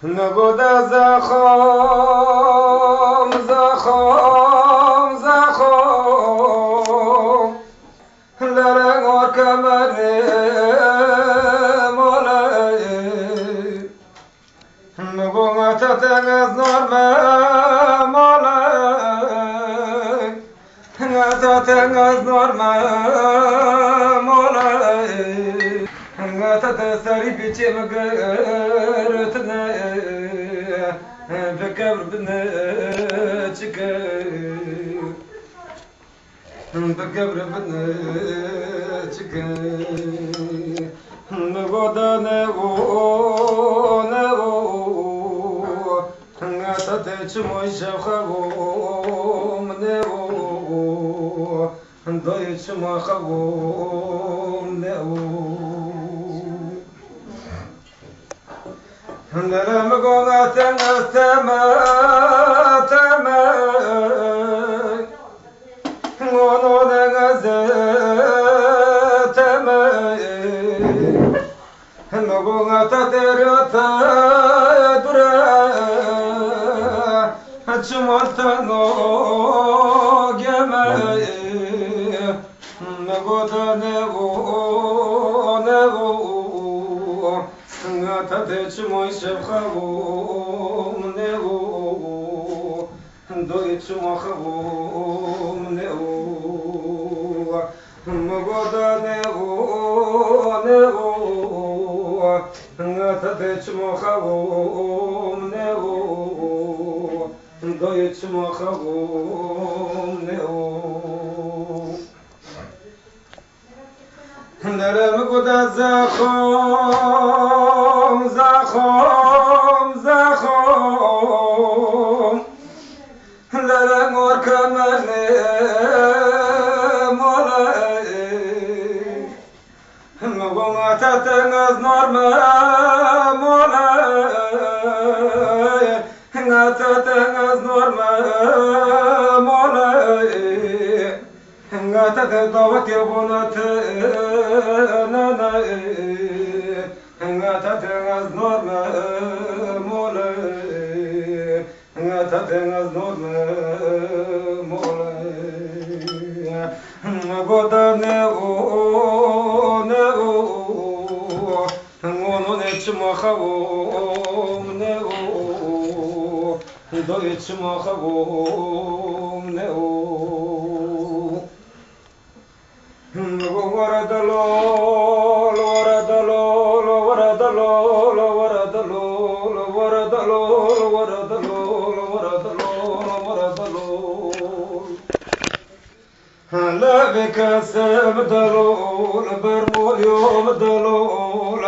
نبوده زخم زخم زخم لرنگار کمره ماله نبوده تتنگز نرمه ماله تتنگز نرمه ماله تتسري بيتي مقرتنا بكبر بناتك بكبر بناتك نغدا نغو نغو تتش موي شخو نغو ضيش ما خو نغو نرم قوات السماء تماء ونود غزة تماء نقوات تريتا درا شمرت نوق يماء نقوات نغو نغو تتش موي شخو نغو دويتش مخو نغو مغدا نغو نغو تتش مخو نغو دويتش مخو نغو نرم قدا زخم زخم زخم لرم وركمن مولاي نقوم تتنغز نرمى مولاي تتنغز نرمى مولاي تتدوك بنات نانا تتنغز نرمى مولاي تتنغز نرمى مولاي قدا نغو نغو نغو نتش مخو نغو دويتش مخو نغو ورد لول ورد لول ورد لول ورد لول ورد لول ورد لول ورد لول ورد لول هلا بك سم دلول برمول يوم دلول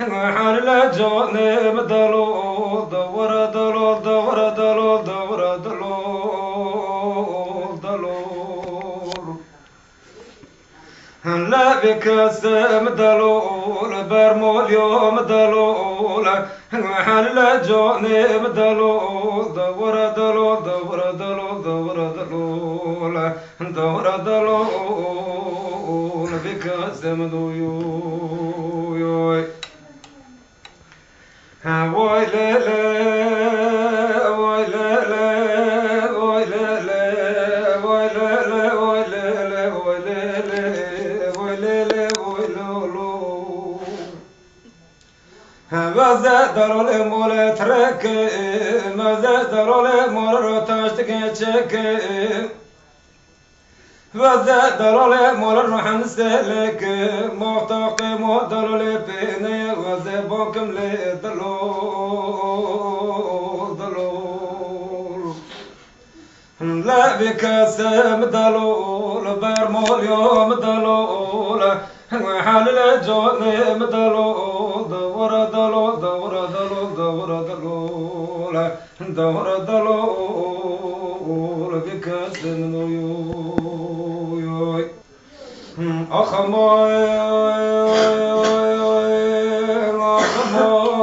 حل جوني مدلول دور دلول دور دلول دور دلول دلول هلا بك سم دلول برمول يوم دلول حل جوني مدلول دور دلول دور دلول دور دلول دور دلول بك سم دويوي وي لا لا وي لا لا وي لا لا وي لا لا وي لا لا وي لا لا وي لا لا وي لولو ماذا دروا المولى ترك ماذا دروا المولى تشتكي تشكي ماذا دروا المولى نروح نسلك معتقي مودر لي بيني وزبوكم لي دلول دلول لا بك سم دلول برمول يوم دلول وحال الجوني مدلول دور دلول دور دلول دور دلول دور دلول بك سم نيوي أخماي أخماي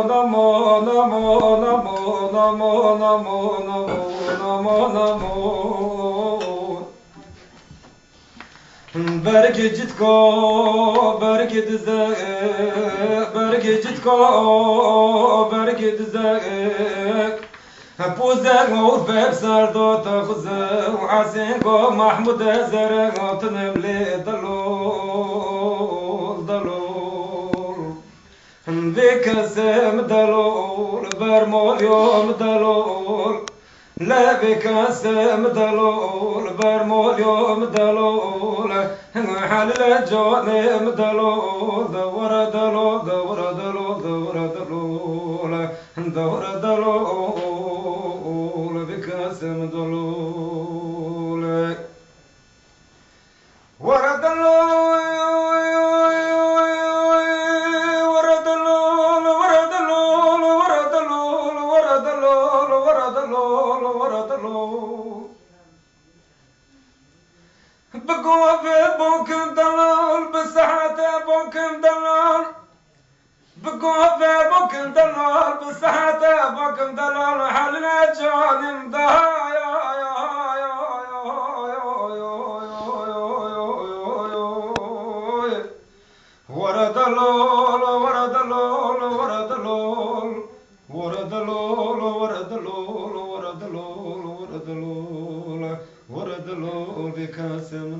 بركة جدكو بركة دزاك بركة جدكو بركة دزاك بوزاك وفاك سردو تخزا وعسينكو محمود زرق تنبلي ضلول ضلول بك سم ضلول برمول يوم ضلول لا بك سم ضلول برمول يوم ضلول حل الجوني مضلول دور ضلول دور ضلول دور ضلول دور ضلول بك سم ضلول ورد بقوا في بوكن دلال بساعته بوكن دلال بقوا في بوكن دلال بساعته بوكن دلال حلنا جانم دهايا ورد لول ورد لول ورد لول ورد لول ورد لول ورد لول ورد لول ورد لول بكاسم